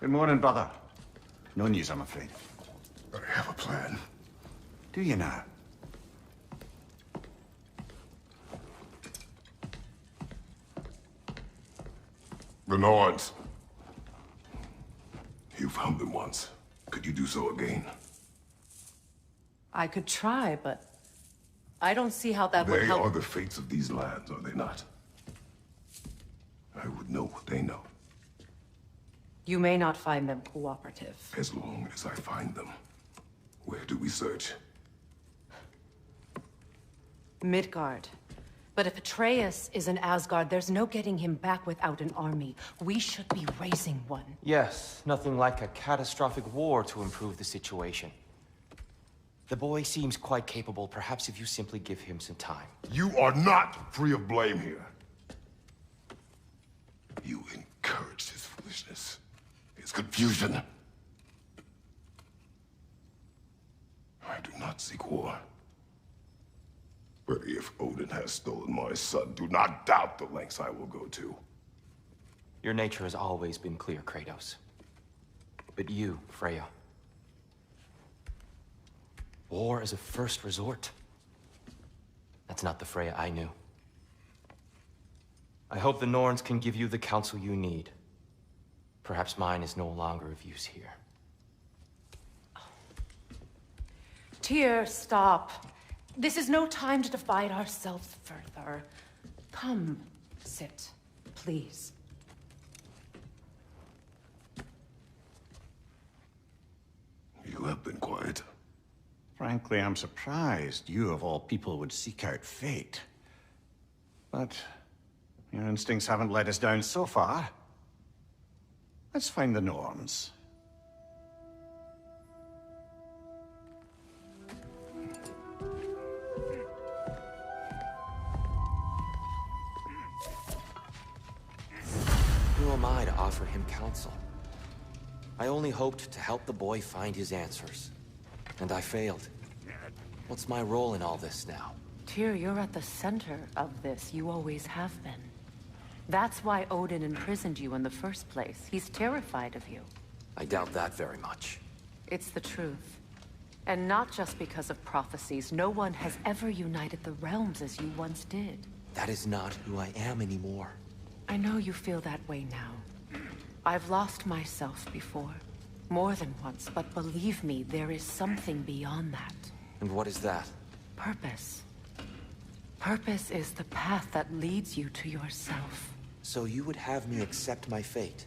Good morning, brother. No news, I'm afraid. I have a plan. Do you now? The Norns. You found them once. Could you do so again? I could try, but I don't see how that would help. They are the fates of these lands, are they not? I would know what they know. You may not find them cooperative. As long as I find them. Where do we search? Midgard. But if Atreus is in Asgard, there's no getting him back without an army. We should be raising one. Yes, nothing like a catastrophic war to improve the situation. The boy seems quite capable. Perhaps if you simply give him some time. You are not free of blame here. You encouraged his foolishness, his confusion. I do not seek war. But if Odin has stolen my son, do not doubt the lengths I will go to. Your nature has always been clear, Kratos. But you, Freya. War as a first resort. That's not the Freya I knew. I hope the Norns can give you the counsel you need. Perhaps mine is no longer of use here. Tyr, stop. This is no time to divide ourselves further. Come, sit, please. You have been quiet. Frankly, I'm surprised you, of all people, would seek out fate. But your instincts haven't let us down so far. Let's find the Norns. Who am I to offer him counsel? I only hoped to help the boy find his answers. And I failed. What's my role in all this now? Tyr, you're at the center of this. You always have been. That's why Odin imprisoned you in the first place. He's terrified of you. I doubt that very much. It's the truth. And not just because of prophecies. No one has ever united the realms as you once did. That is not who I am anymore. I know you feel that way now. I've lost myself before. More than once, but believe me, there is something beyond that. And what is that? Purpose. Purpose is the path that leads you to yourself. So you would have me accept my fate?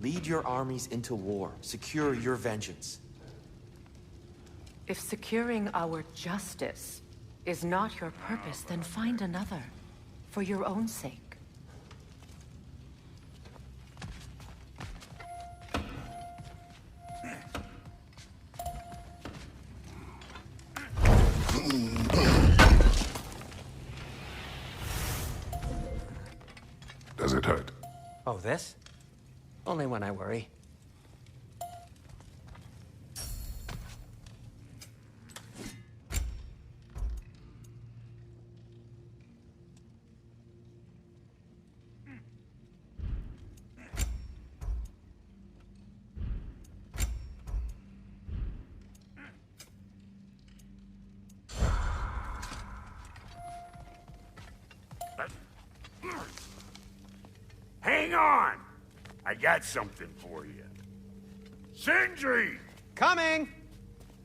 Lead your armies into war, secure your vengeance? If securing our justice is not your purpose, then find another. For your own sake. Does it hurt? Oh, this? Only when I worry. Hang on! I got something for you. Sindri! Coming!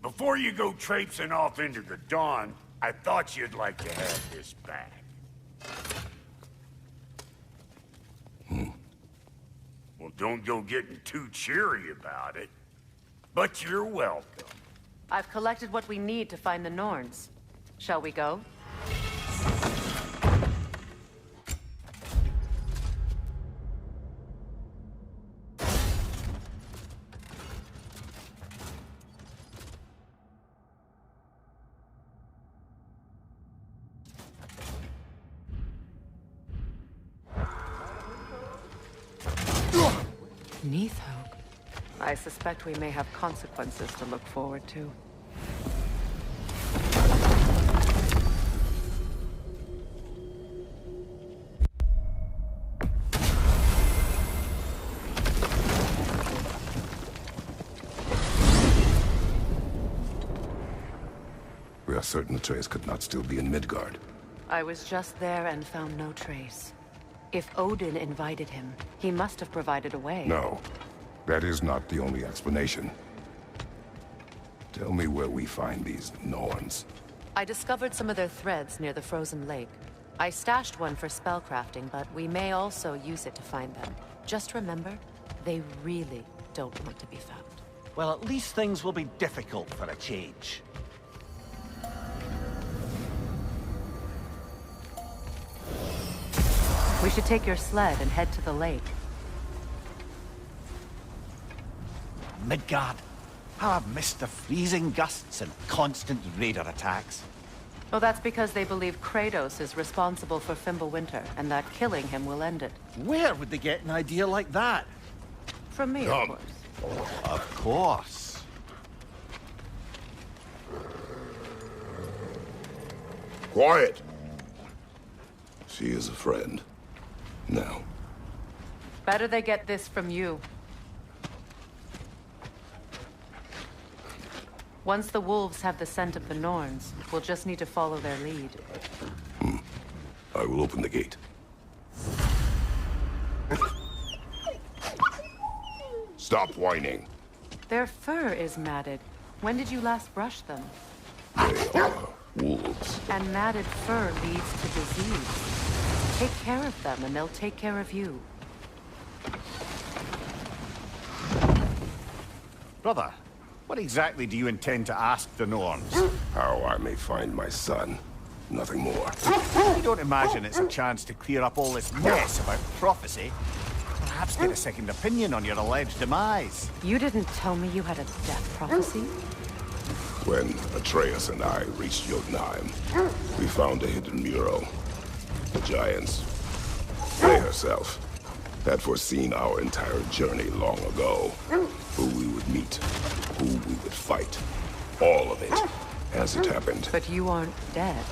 Before you go traipsing off into the dawn, I thought you'd like to have this back. Well, don't go getting too cheery about it. But you're welcome. I've collected what we need to find the Norns. Shall we go? Neathhope. I suspect we may have consequences to look forward to. We are certain Atreus could not still be in Midgard. I was just there and found no trace. If Odin invited him, he must have provided a way. No, that is not the only explanation. Tell me where we find these Norns. I discovered some of their threads near the frozen lake. I stashed one for spellcrafting, but we may also use it to find them. Just remember, they really don't want to be found. Well, at least things will be difficult for a change. We should take your sled and head to the lake. Midgard. How I've missed the freezing gusts and constant raider attacks. Well, that's because they believe Kratos is responsible for Fimbulwinter, and that killing him will end it. Where would they get an idea like that? From me, Come. of course. Of course. Quiet! She is a friend. Now. Better they get this from you. Once the wolves have the scent of the Norns, we'll just need to follow their lead. I will open the gate. Stop whining. Their fur is matted. When did you last brush them? They are wolves. And matted fur leads to disease. Take care of them, and they'll take care of you. Brother, what exactly do you intend to ask the Norns? How I may find my son. Nothing more. I don't imagine it's a chance to clear up all this mess about prophecy. Perhaps get a second opinion on your alleged demise. You didn't tell me you had a death prophecy? When Atreus and I reached Jotunheim, we found a hidden mural. The giants, Freya herself, had foreseen our entire journey long ago. Who we would meet, who we would fight. All of it, as it happened. But you aren't dead.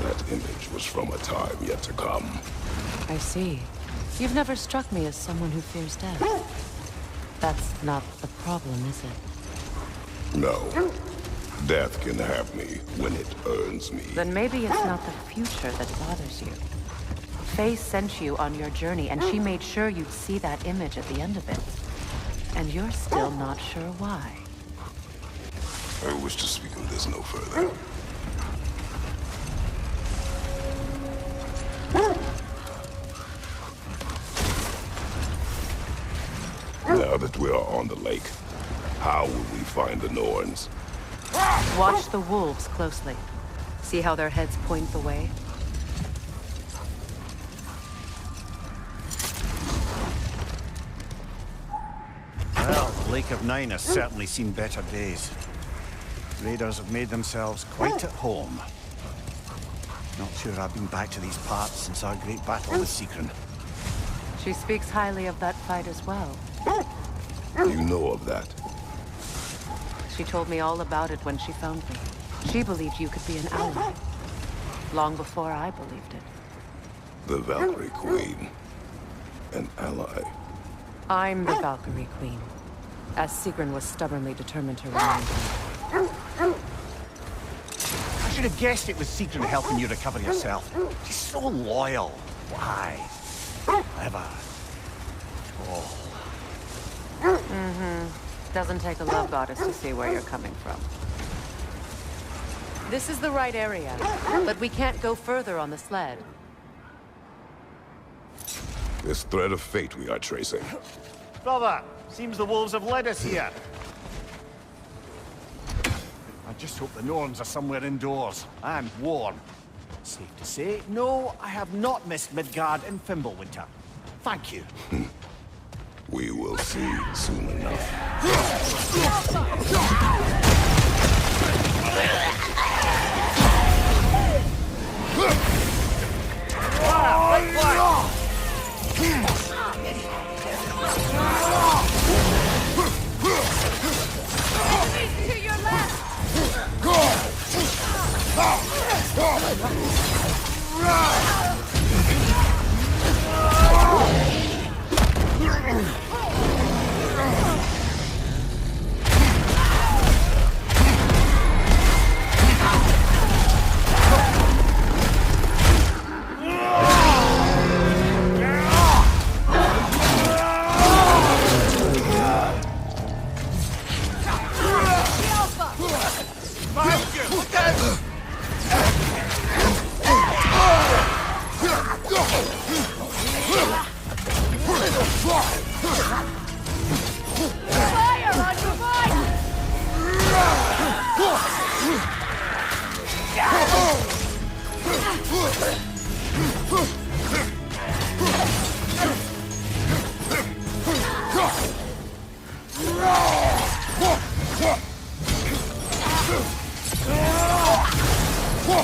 That image was from a time yet to come. I see. You've never struck me as someone who fears death. That's not the problem, is it? No. Death can have me when it earns me. Then maybe it's not the future that bothers you. Faye sent you on your journey, and she made sure you'd see that image at the end of it. And you're still not sure why. I wish to speak of this no further. Now that we are on the lake, how will we find the Norns? Watch the wolves closely. See how their heads point the way? Well, Lake of Nine has certainly seen better days. Raiders have made themselves quite at home. Not sure I've been back to these parts since our great battle with Sigrun. She speaks highly of that fight as well. You know of that? She told me all about it when she found me. She believed you could be an ally. Long before I believed it. The Valkyrie Queen. An ally. I'm the Valkyrie Queen. As Sigrun was stubbornly determined to remain. I should have guessed it was Sigrun helping you recover yourself. She's so loyal. Why? Clever. Oh. Doesn't take a love goddess to see where you're coming from. This is the right area, but we can't go further on the sled. This thread of fate we are tracing. Brother, seems the wolves have led us here. I just hope the Norns are somewhere indoors and warm. Safe to say, no, I have not missed Midgard in Fimbulwinter. Thank you. We will see soon enough. To your left!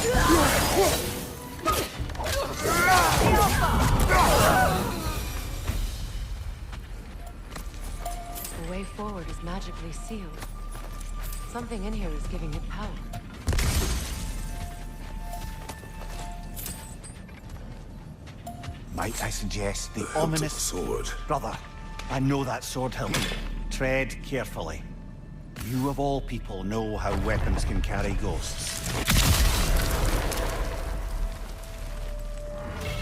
The way forward is magically sealed. Something in here is giving it power. Might I suggest the Hilt of ominous... the sword. Brother, I know that sword hilt. Tread carefully. You of all people know how weapons can carry ghosts.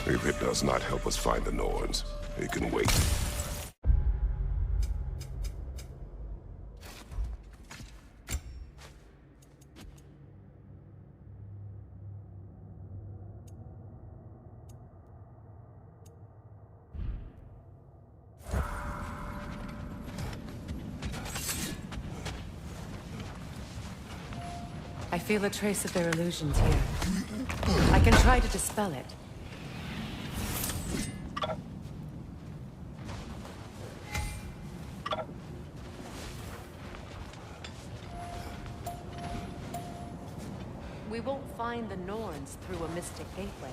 If it does not help us find the Norns, it can wait. I feel a trace of their illusions here. I can try to dispel it. We won't find the Norns through a mystic gateway.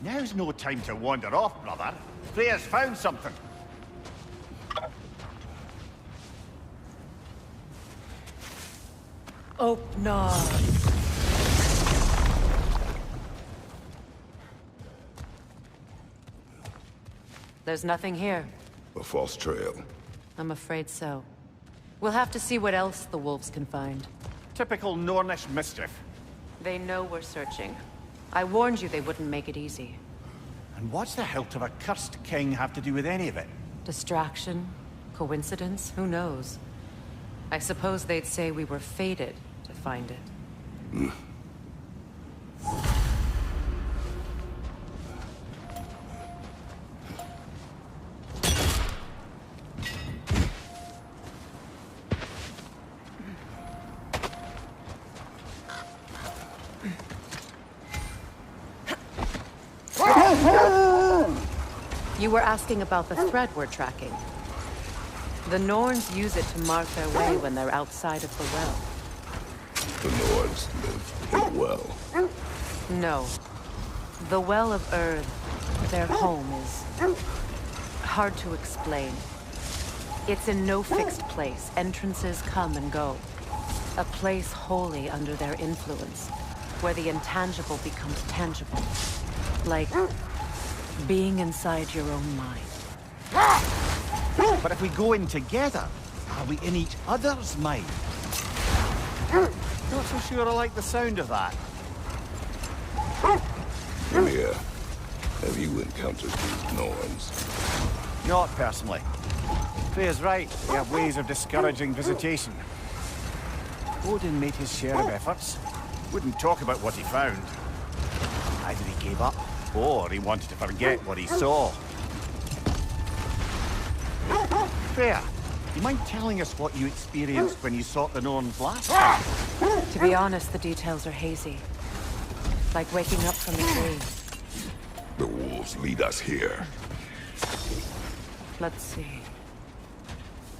Now's no time to wander off, brother. Freya's found something. Oh, no. There's nothing here. A false trail. I'm afraid so. We'll have to see what else the wolves can find. Typical Nornish mischief. They know we're searching. I warned you they wouldn't make it easy. And what's the hilt of a cursed king have to do with any of it? Distraction? Coincidence? Who knows? I suppose they'd say we were fated to find it. You were asking about the thread we're tracking. The Norns use it to mark their way when they're outside of the well. The Norns live in a well. No. The Well of Earth, their home, is hard to explain. It's in no fixed place. Entrances come and go. A place wholly under their influence, where the intangible becomes tangible. Like being inside your own mind. But if we go in together, are we in each other's mind? Not so sure I like the sound of that. Ymir, have you encountered these Norns? Not personally. Freya's right. They have ways of discouraging visitation. Odin made his share of efforts. Wouldn't talk about what he found. Either he gave up, or he wanted to forget what he saw. Freya, you mind telling us what you experienced when you sought the Norns last time? To be honest, the details are hazy. Like waking up from a dream. The wolves lead us here. Let's see.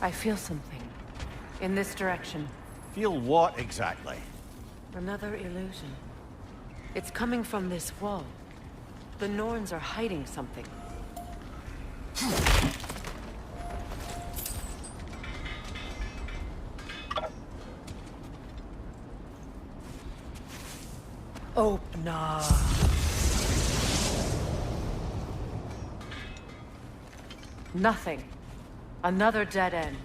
I feel something. In this direction. Feel what exactly? Another illusion. It's coming from this wall. The Norns are hiding something. Oh, no. Nothing. Another dead end.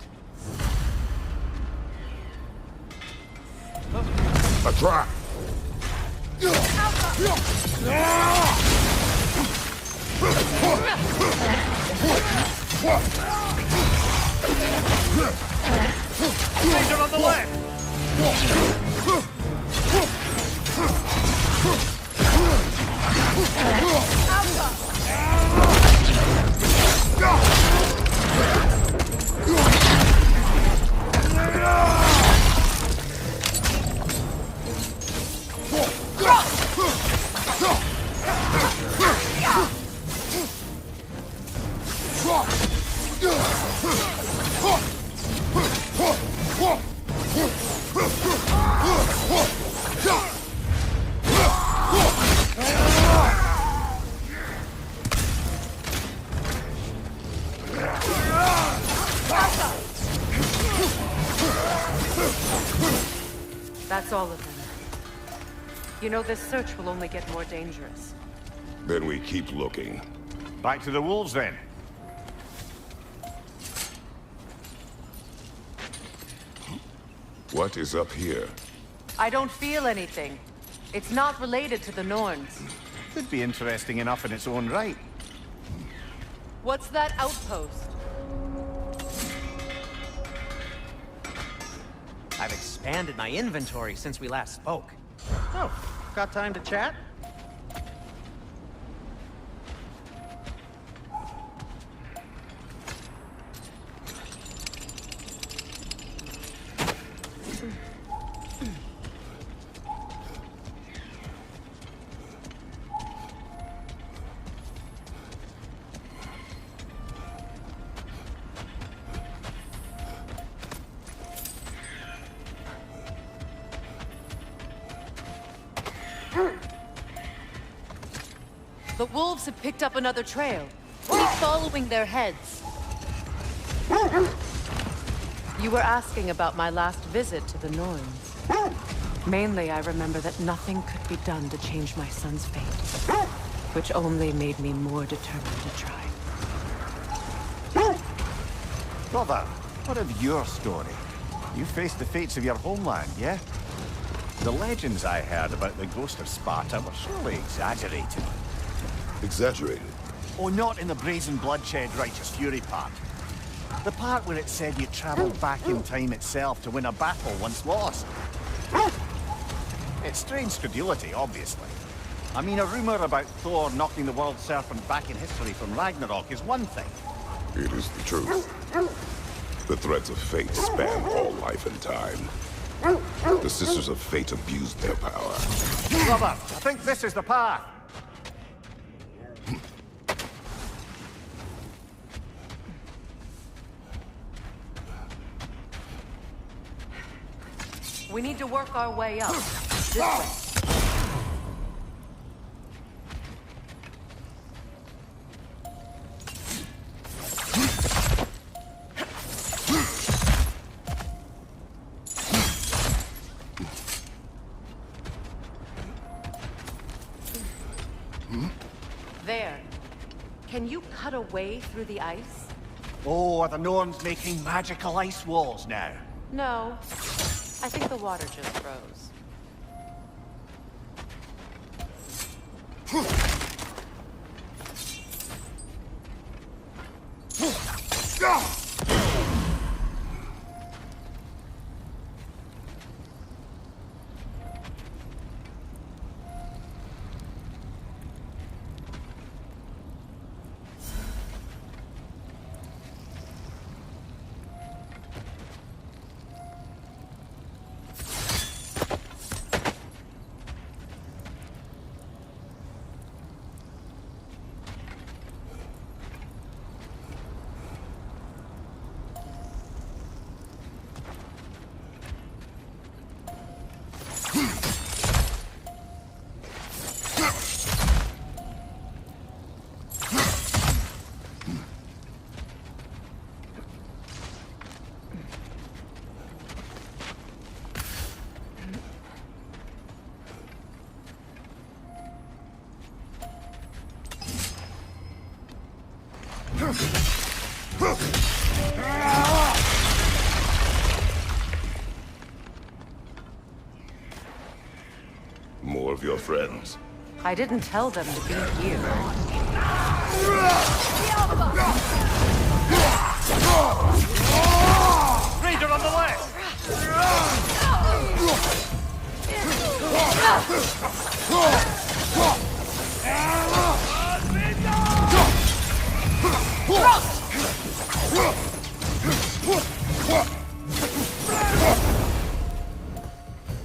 A trap! Danger on the left! That's all of them. You know, this search will only get more dangerous. Then we keep looking. Back to the wolves, then. What is up here? I don't feel anything. It's not related to the Norns. Could be interesting enough in its own right. What's that outpost? I've expanded my inventory since we last spoke. Oh, got time to chat? The wolves have picked up another trail. Keep following their heads. You were asking about my last visit to the Norns. Mainly, I remember that nothing could be done to change my son's fate, which only made me more determined to try. Brother, what of your story? You faced the fates of your homeland, yeah? The legends I heard about the ghost of Sparta were surely exaggerated. Exaggerated. Oh, not in the brazen bloodshed righteous fury part. The part where it said you travelled back in time itself to win a battle once lost. It's strange credulity, obviously. I mean, a rumour about Thor knocking the world serpent back in history from Ragnarok is one thing. It is the truth. The threads of fate span all life and time. The Sisters of Fate abused their power. Brother, I think this is the path. We need to work our way up. This way. There. Can you cut a way through the ice? Oh, are the Norns making magical ice walls now? No. I think the water just froze. More of your friends. I didn't tell them to be here. Raider on the left!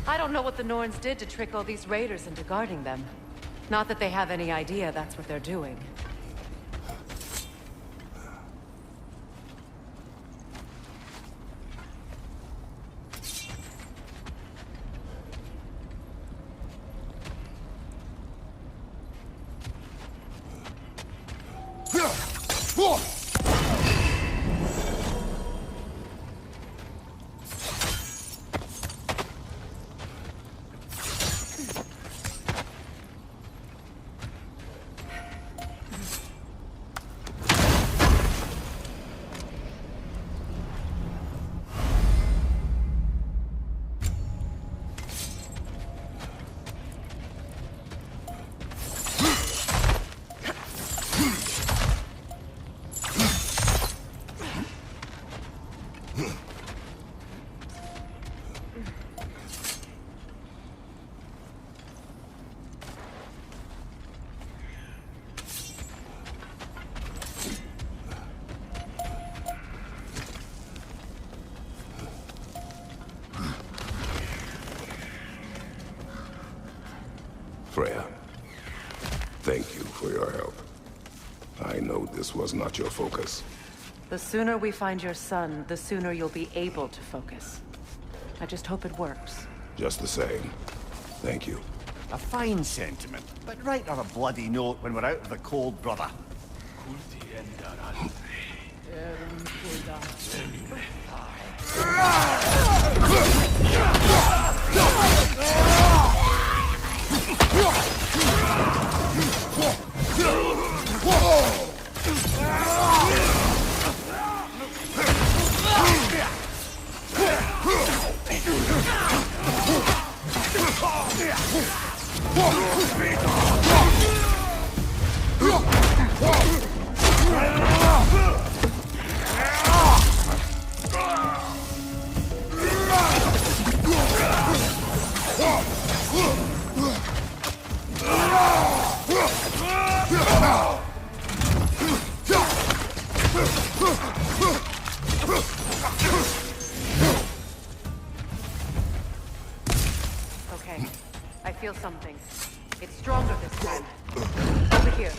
I don't know what the Norns did to trick all these raiders into guarding them. Not that they have any idea that's what they're doing. Freya, thank you for your help. I know this was not your focus. The sooner we find your son, the sooner you'll be able to focus. I just hope it works. Just the same. Thank you. A fine sentiment, but right on a bloody note when we're out of the cold, brother. Okay, I feel something. It's stronger this time. Over here.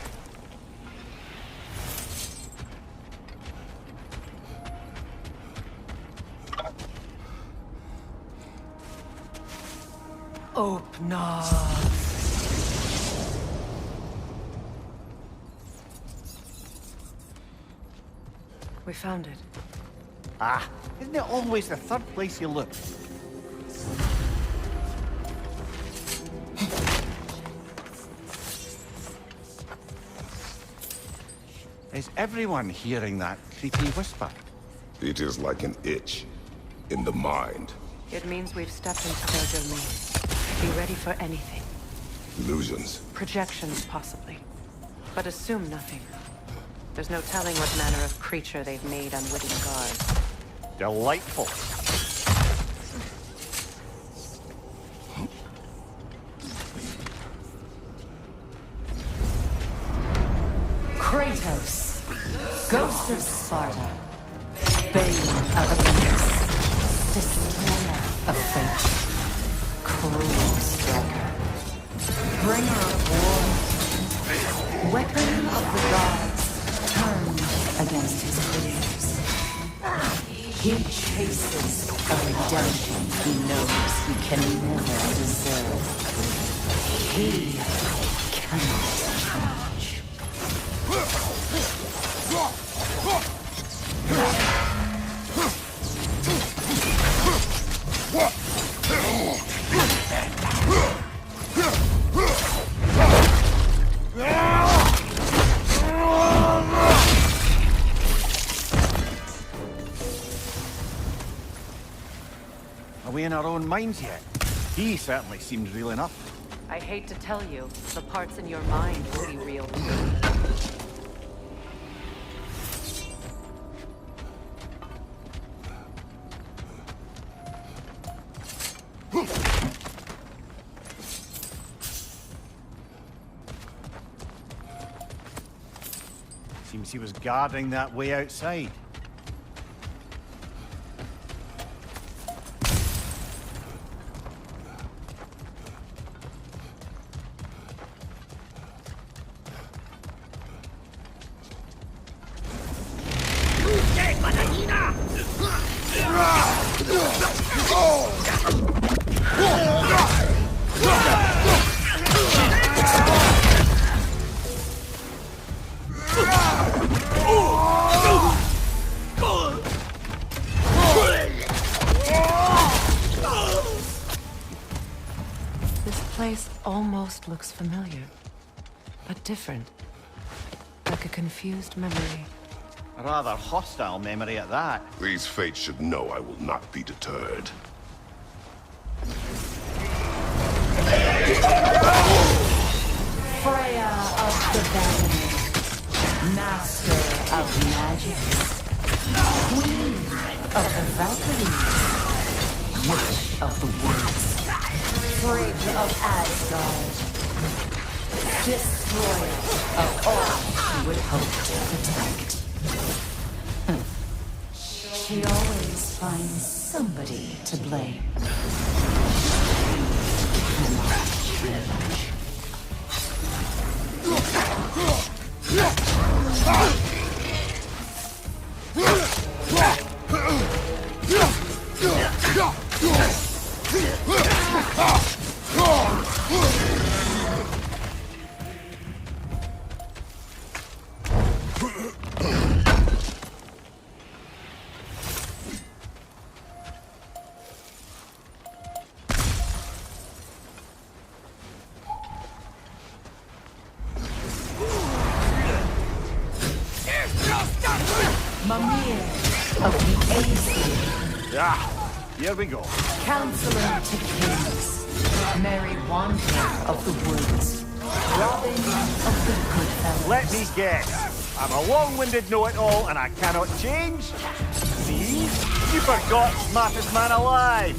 Open up. We found it. Ah, isn't it always the third place you look? Is everyone hearing that creepy whisper? It is like an itch in the mind. It means we've stepped into their domain. Be ready for anything. Illusions. Projections, possibly. But assume nothing. There's no telling what manner of creature they've made unwitting guards. Delightful. Kratos, Ghost of Sparta, Bane of Atreus, Destroyer of fate, Cruel Striker, Bringer of war, Weapon of the gods, turned against his creators. He chases a redemption he knows he can never deserve. He cannot change. Are we in our own minds yet? He certainly seems real enough. I hate to tell you, the parts in your mind will be real too. Seems he was guarding that way outside. Almost looks familiar, but different. Like a confused memory. A rather hostile memory at that. These fates should know I will not be deterred. Freya of the Valley, Master of Magic, Queen of the Valkyries, Witch of the woods, fridge of Asgard, destroyer of all she would hope to protect. She always finds somebody to blame. Of the Æsir. Ah, here we go. Counselor to kings, Merry Wanderer of the woods, Robin of the good fellows. Let me guess. I'm a long-winded know-it-all and I cannot change? See? You forgot smartest man alive!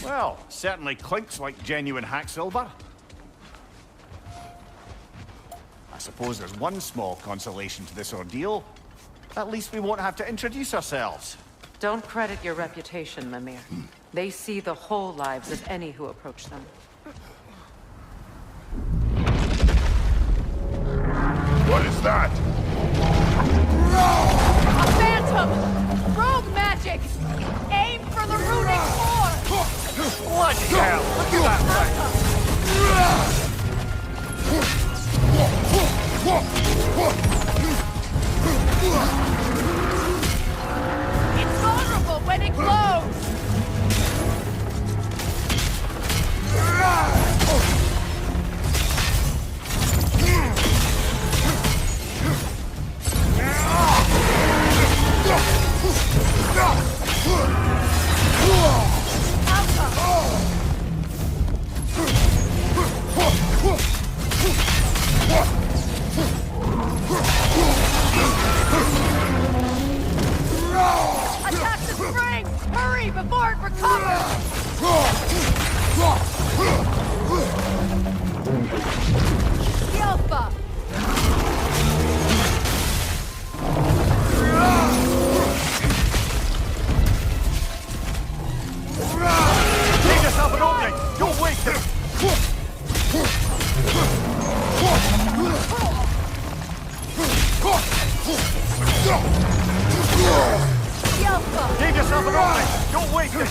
Well, certainly clinks like genuine hack silver. I suppose there's one small consolation to this ordeal. At least we won't have to introduce ourselves. Don't credit your reputation, Mimir. They see the whole lives of any who approach them. What is that? A phantom! Rogue magic! Aim for the runic core! What the hell? Look at that thing! It's vulnerable when it glows! Attack the spring! Hurry before it recovers! Yelpa! Leave yourself an opening! Don't waste it! Yelpa! Leave yourself an opening! Don't waste it!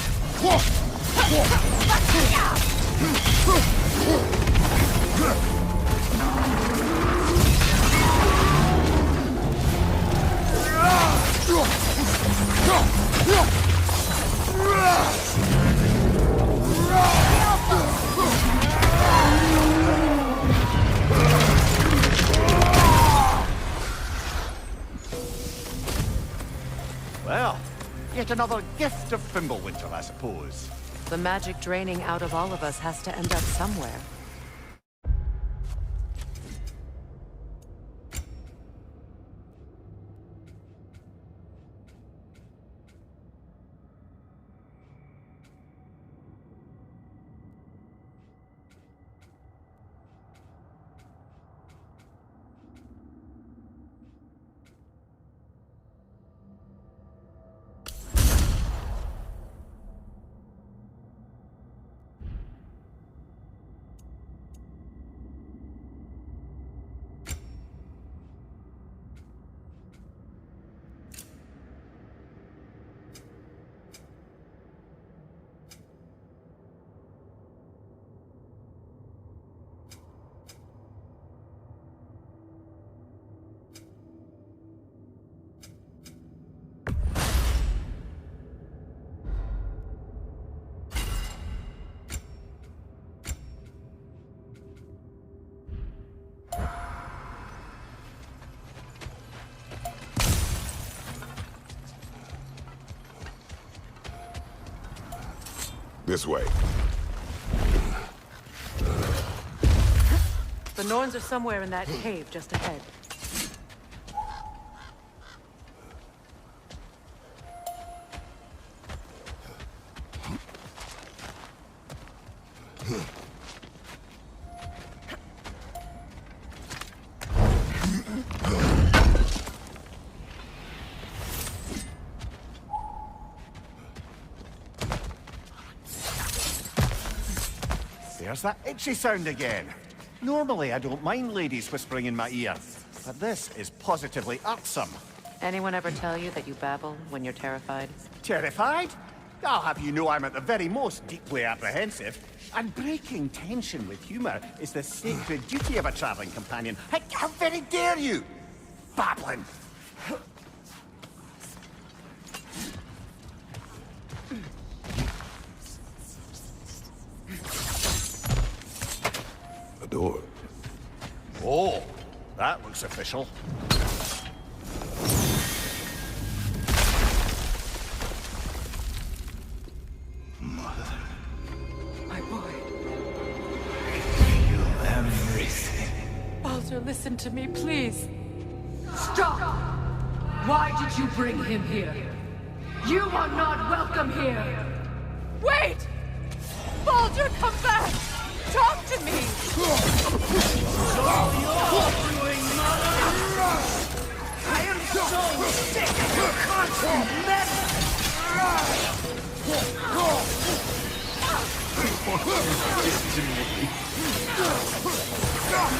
Well, yet another gift of Fimbulwinter, I suppose. The magic draining out of all of us has to end up somewhere. This way. The Norns are somewhere in that cave just ahead. There's that itchy sound again. Normally, I don't mind ladies whispering in my ear, but this is positively irksome. Anyone ever tell you that you babble when you're terrified? Terrified? I'll have you know I'm at the very most deeply apprehensive. And breaking tension with humor is the sacred duty of a traveling companion. How very dare you! Babbling! A door. Oh, that looks official. Mother. My boy. You everything. Baldur, listen to me, please. Stop! Why did you bring him here? You are not welcome here! Wait! Baldur, come back! Talk to me! I am so sick of your constant mess!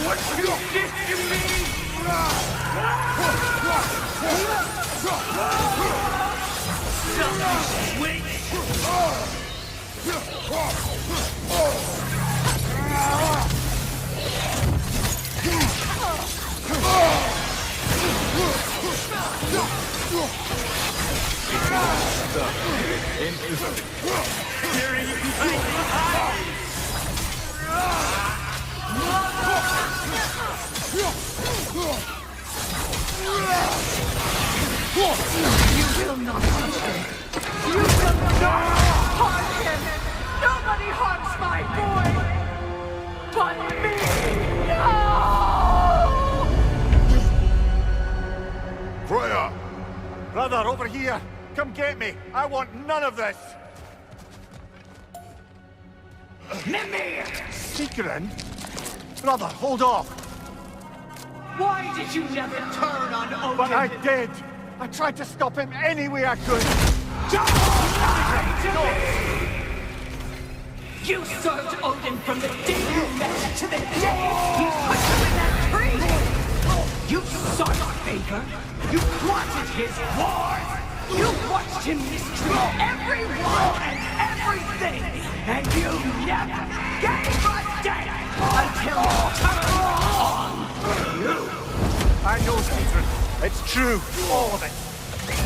What you did to me! Wait! You will not touch him! You will not harm him! Nobody harms my boy! But me! No! Freya! Brother, over here! Come get me! I want none of this! Mimir! Secret? Brother, hold off! Why did you never turn on Odin? But I did! I tried to stop him any way I could! Don't lie to me! You served Odin from the day you met to the day he put you in that tree! You sought favor, you wanted his wars, you watched him mistreat everyone and everything, and you never gave a damn until he turned on you! I know, Secret. It's true, all of it.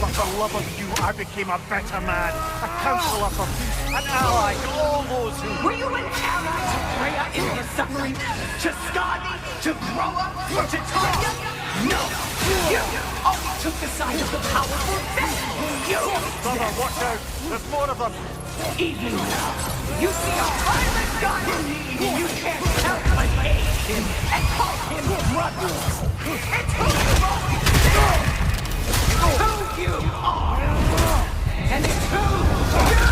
But for love of you, I became a better man, a counselor for peace, an ally to all those who... Were you an ally to Freya in her suffering? To Skadi? To Groa? To Tanya? No! You only took the side of the powerful then! You! Brother, watch out! There's more of them! Even now, you see a violent guy in need and you can't help but hate him and call him brother! It's who you are! Who you are! And it's who you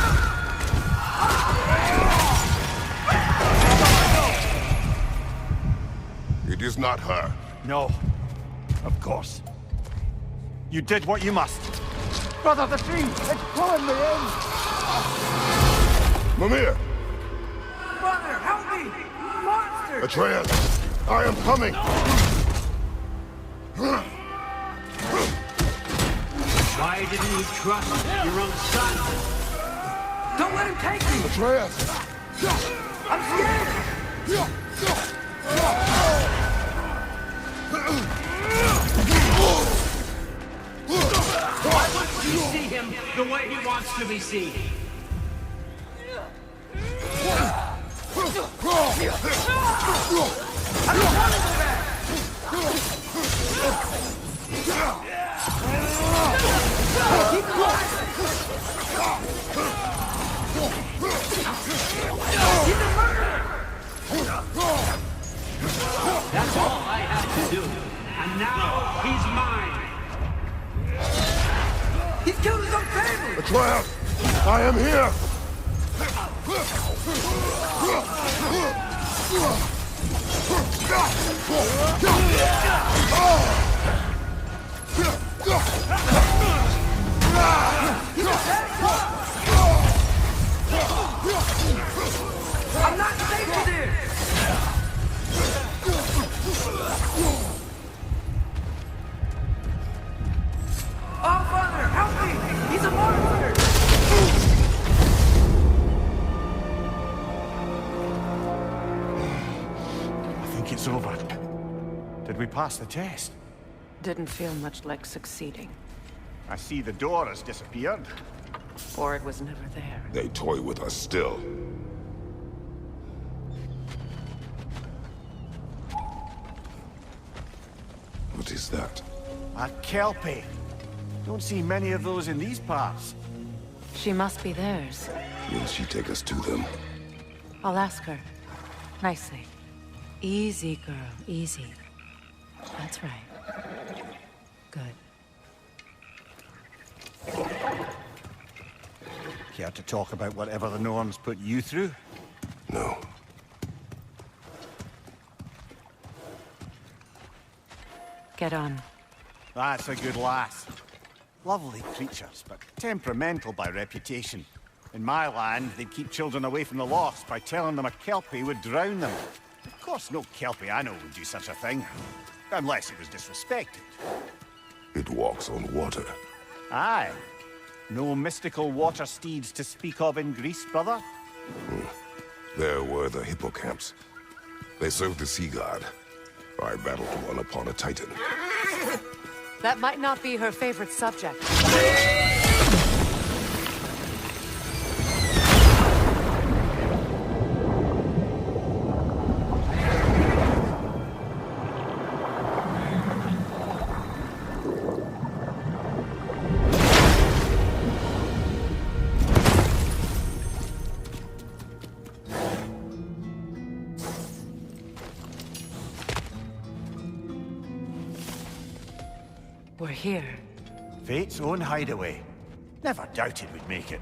are! It is not her. No. Of course. You did what you must. Brother, the tree! It's pulling me in! Mimir! Brother, help me! Monster! Atreus! I am coming! Why didn't you trust your own son? Don't let him take me! Atreus! I'm scared! Why wouldn't you see him the way he wants to be seen? The cloud! I am here! I'm not safe with this! Oh, Father, help me! He's a monster! I think it's over. Did we pass the test? Didn't feel much like succeeding. I see the door has disappeared. Or it was never there. They toy with us still. What is that? A Kelpie. Don't see many of those in these parts. She must be theirs. Will she take us to them? I'll ask her. Nicely. Easy, girl. Easy. That's right. Good. Care to talk about whatever the Norns put you through? No. Get on. That's a good lass. Lovely creatures, but temperamental by reputation. In my land, they'd keep children away from the lost by telling them a Kelpie would drown them. Of course, no Kelpie I know would do such a thing. Unless it was disrespected. It walks on water. Aye. No mystical water steeds to speak of in Greece, brother? There were the hippocamps. They served the sea god. I battled one upon a titan. That might not be her favorite subject. We're here. Fate's own hideaway. Never doubted we'd make it.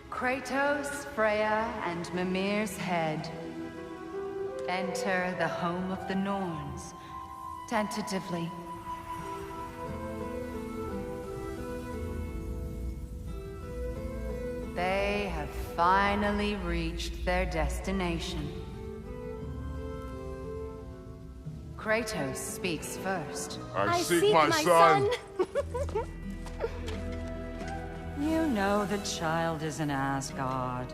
Kratos, Freya, and Mimir's head. Enter the home of the Norns. Tentatively. They have finally reached their destination. Kratos speaks first. I seek my son. You know the child is in Asgard.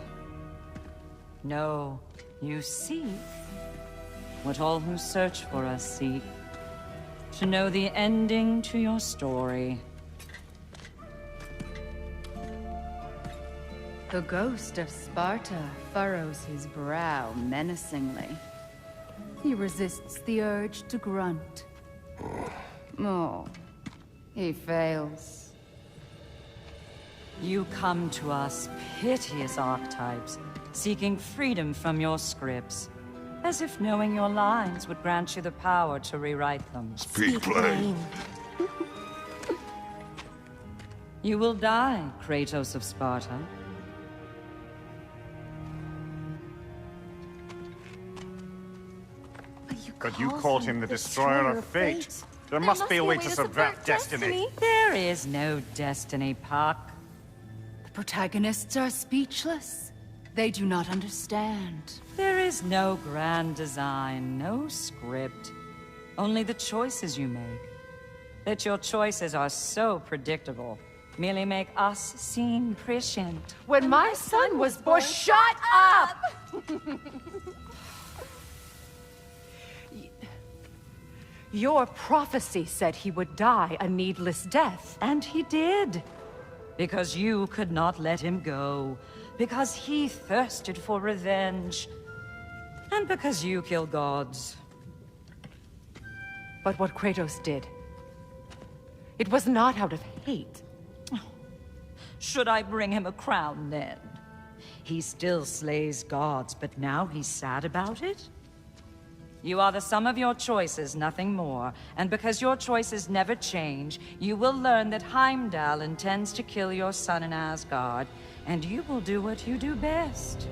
No, you seek what all who search for us seek. To know the ending to your story. The ghost of Sparta furrows his brow menacingly. He resists the urge to grunt. Oh, he fails. You come to us, piteous archetypes, seeking freedom from your scripts. As if knowing your lines would grant you the power to rewrite them. Speak plain. You will die, Kratos of Sparta. But you called him the Destroyer of Fate. There must be a way to subvert destiny. There is no destiny, Puck. The protagonists are speechless. They do not understand. There is no grand design, no script. Only the choices you make. That your choices are so predictable, merely make us seem prescient. When my son was born, shut up! Your prophecy said he would die a needless death. And he did. Because you could not let him go. Because he thirsted for revenge. And because you kill gods. But what Kratos did, it was not out of hate. Should I bring him a crown then? He still slays gods, but now he's sad about it? You are the sum of your choices, nothing more. And because your choices never change, you will learn that Heimdall intends to kill your son in Asgard, and you will do what you do best.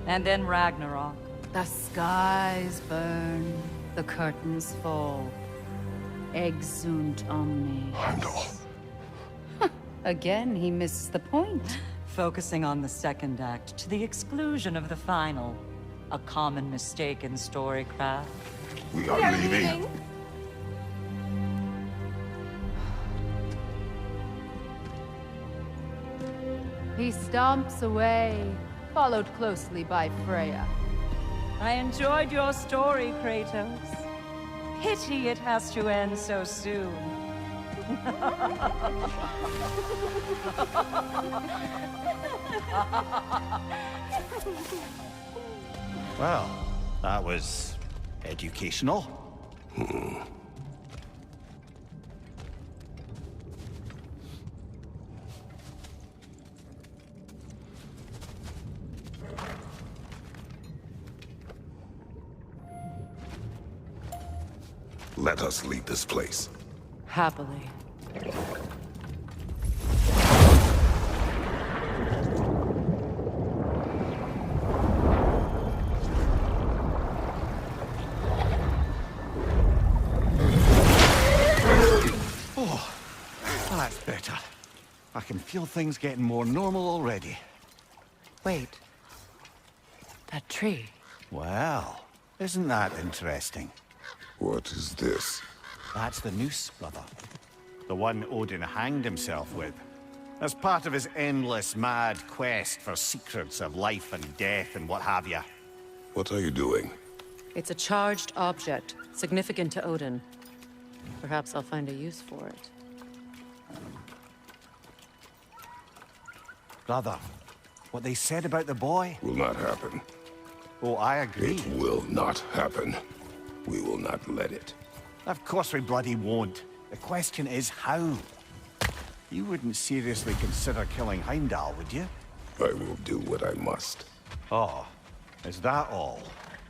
And then Ragnarok. The skies burn, the curtains fall. Exunt omnes. Heimdall. Again, he misses the point. Focusing on the second act to the exclusion of the final. A common mistake in storycraft. We are leaving. He stomps away, followed closely by Freya. I enjoyed your story, Kratos. Pity it has to end so soon. Well, that was educational. Let us leave this place. Happily. Oh, that's better. I can feel things getting more normal already. Wait. That tree. Well, isn't that interesting? What is this? That's the noose, brother. The one Odin hanged himself with. As part of his endless, mad quest for secrets of life and death and what have you. What are you doing? It's a charged object, significant to Odin. Perhaps I'll find a use for it. Brother, what they said about the boy? Will not happen. Oh, I agree. It will not happen. We will not let it. Of course we bloody won't. The question is how. You wouldn't seriously consider killing Heimdall, would you? I will do what I must. Oh, is that all?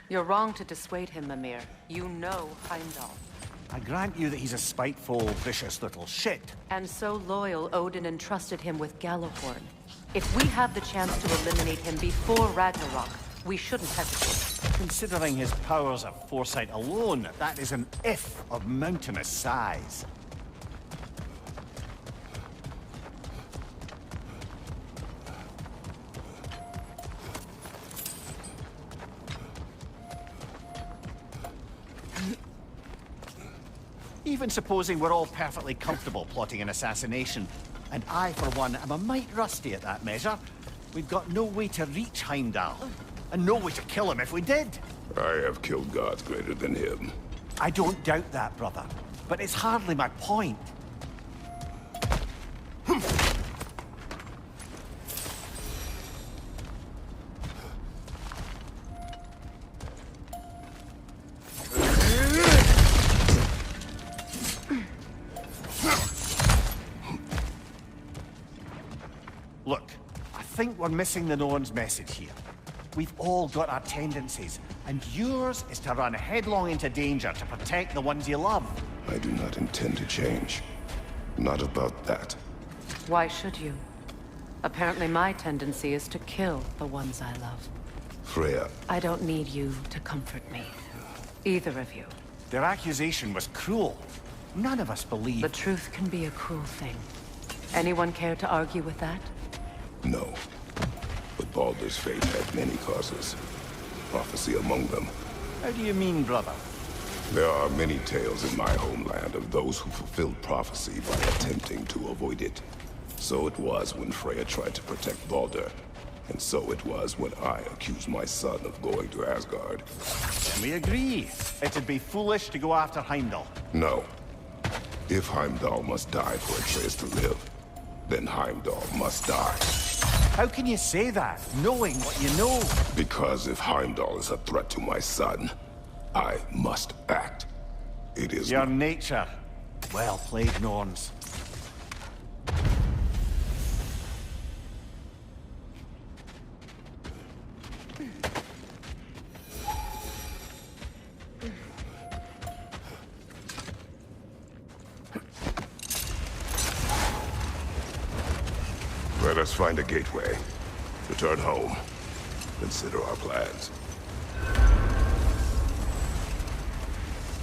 You're wrong to dissuade him, Mimir. You know Heimdall. I grant you that he's a spiteful, vicious little shit. And so loyal, Odin entrusted him with Gjallarhorn. If we have the chance to eliminate him before Ragnarok, we shouldn't hesitate. Considering his powers of foresight alone, that is an if of mountainous size. Even supposing we're all perfectly comfortable plotting an assassination, and I, for one, am a mite rusty at that measure, we've got no way to reach Heimdall, and no way to kill him if we did. I have killed gods greater than him. I don't doubt that, brother, but it's hardly my point. Look, I think we're missing the Norns' message here. We've all got our tendencies, and yours is to run headlong into danger to protect the ones you love. I do not intend to change. Not about that. Why should you? Apparently my tendency is to kill the ones I love. Freya. I don't need you to comfort me. Either of you. Their accusation was cruel. None of us believe... The truth can be a cruel thing. Anyone care to argue with that? No. But Baldur's fate had many causes. Prophecy among them. How do you mean, brother? There are many tales in my homeland of those who fulfilled prophecy by attempting to avoid it. So it was when Freya tried to protect Baldur. And so it was when I accused my son of going to Asgard. Then we agree. It'd be foolish to go after Heimdall. No. If Heimdall must die for Atreus to live, then Heimdall must die. How can you say that, knowing what you know? Because if Heimdall is a threat to my son, I must act. It is your nature. Well played, Norns. Let us find a gateway. Return home. Consider our plans.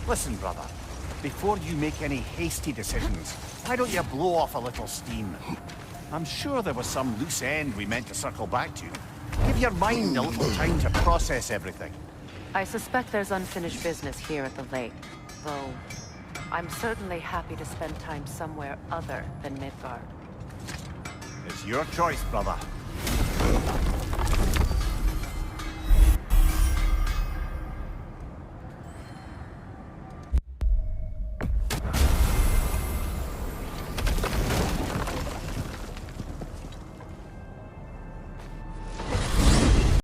Listen, brother. Before you make any hasty decisions, why don't you blow off a little steam? I'm sure there was some loose end we meant to circle back to. Give your mind a little time to process everything. I suspect there's unfinished business here at the lake, though I'm certainly happy to spend time somewhere other than Midgard. It's your choice, brother.